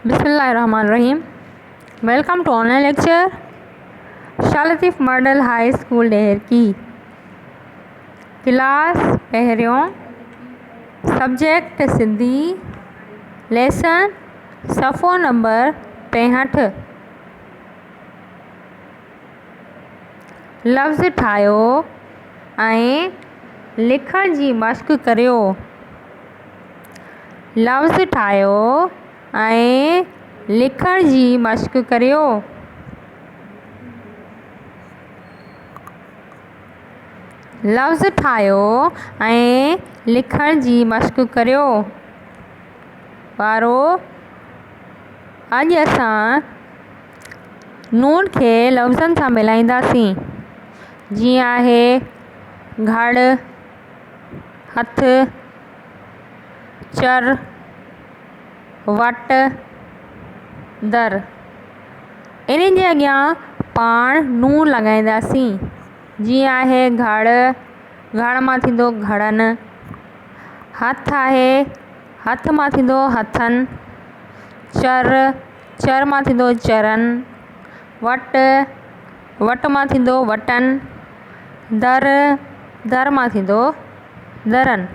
बिस्मिल्लाहिर्रहमानिर्रहीम। Welcome to online lecture Shah Latif model high school डेहर की। क्लास पहिरियों, सब्जेक्ट सिंधी, लेसन सफ़ो नंबर 65। लफ़्ज़ ठाहियो ऐं लिखण जी मश्क करियो। लफ़्ज़ ठाहियो ऐं लिखण जी मश्क करियो। लफ़्ज़ ठाहियो ऐं लिखण जी मश्क करियो। वारो अॼु असां नून खे लफ़्ज़नि सां मिलाईंदासीं। जीअं आहे घड़, हथ, चर, वट, दर। इन्हनि जे अॻियां पाण नून लॻाईंदासीं। जीअं आहे घड़, घड़ मां थींदो घड़नि। हथ आहे, हथ मां थींदो हथनि। चर, चर मां थींदो चरनि। वट, वट मां थींदो वटनि। दर, दर मां थींदो दरनि।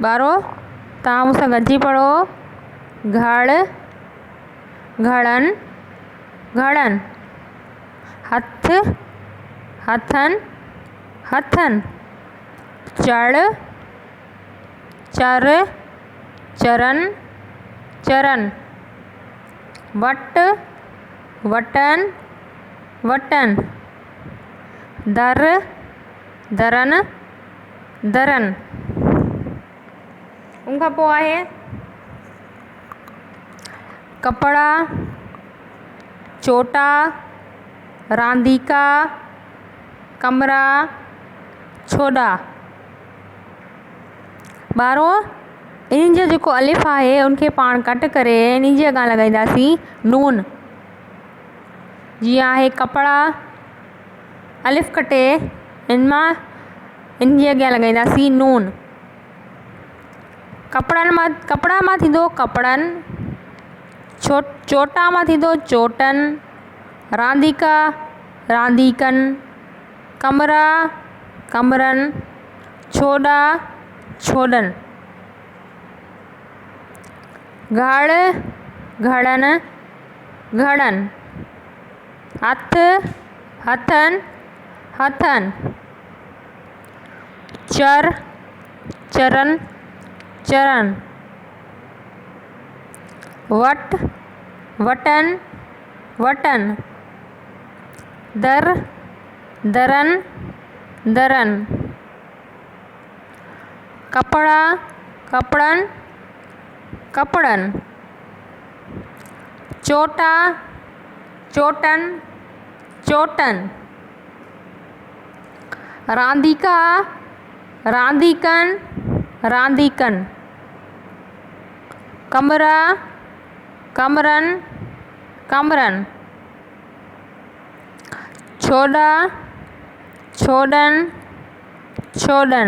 ॿारो तव्हां मूंसां गॾिजी पढ़ो। घड़, घड़नि, घड़नि। हथ, हथनि, हथनि। चड़, चर, चरनि, चरनि। वट, वटनि, वटनि। दर, दरनि, दरनि। उन खां पोइ आहे कपिड़ा, चोटा, रांदीका, कमरा, छोॾा। ॿारो इन्हनि जो जेको अलिफ़ आहे उनखे पाण कट करे इन्हनि जे अॻियां लॻाईंदासीं नून। जीअं आहे कपिड़ा, अलिफ़ कटे इन जे अॻियां लॻाईंदासीं नून। कपिड़ा मां थींदो कपिड़नि। चोटा मां थींदो चोटनि। रांदीका, रांदीकनि। कमरा, कमरनि। छोॾा, छोॾनि। घड़, घड़नि, घड़नि। हथ, हथनि, हथनि। चर, चरनि, चरनि। वट, वटनि, वटनि। दर, दरनि, दरनि। कपिड़ा, कपिड़नि, कपिड़नि। चोटा, चोटनि, चोटनि। रांदीका, रांदीकनि, रांदीकनि। कमरा, कमरनि, कमरनि। छोॾा, छोॾनि, छोॾनि।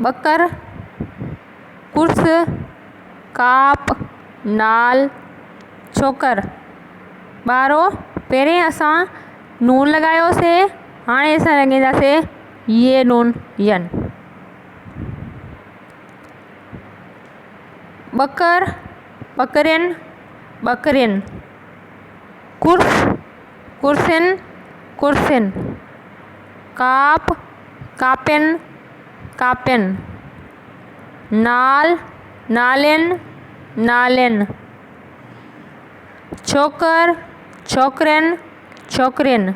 ॿकर, कुर्स, काप, नाल, छोकर। ॿारो पहिरें असां नून लॻायोसीं, हाणे असां लॻाईंदासीं ये नून यन। ॿकर, ॿकरियुनि, ॿकरियुनि। कुर्स, कुर्सियुनि, कुर्सियुनि। काप, कापियुनि, कापियुनि। नाल, नालियुनि, नालियुनि। छोकर, छोकिरियुनि, छोकिरियुनि।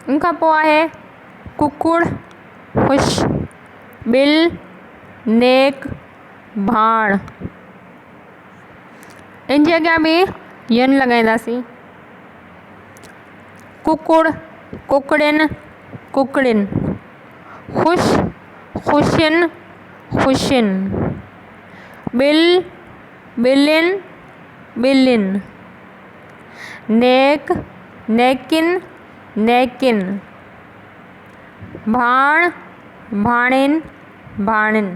उन खां पोइ आहे कुकुड़, ख़ुश, ॿिल, नेक, भाण। इन जे अॻियां बि यन लॻाईंदासीं। कुकुड़, कुकड़ियुनि, कुकड़ियुनि। ख़ुश, ख़ुशियुनि, ख़ुशियुनि। ॿिल, ॿिलियुनि, ॿिलियुनि। नेक, नेकिन नेकिन। भाण भाणिन भाणिन।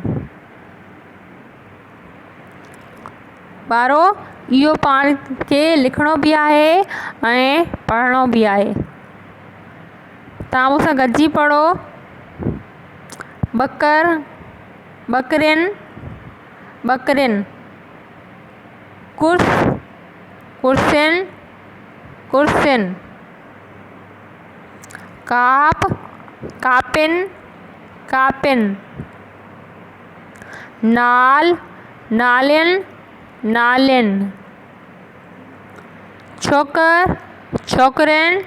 12 इहो पाण खे लिखणो बि आहे ऐं पढ़णो बि आहे। तव्हां मूंसां गॾिजी पढ़ो। बकर बकरिन बकरिन। कुर्स कुर्सिन कुर्सिन। काप कापिन कापिन। नाल नालिन नालिन। छोकर छोकरिन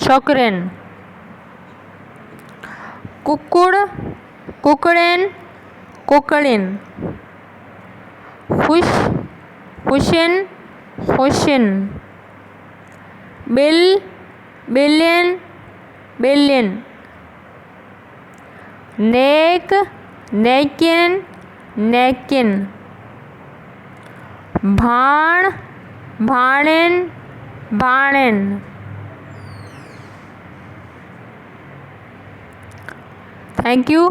छोकरिन। कुकुड़ कुकड़िन कुकड़िन। खुश खुशिन खुशिन। बिल बिलिन बिलिन। नेक नेकिन नेकिन। भाण भाणिन भाणिन। Thank U.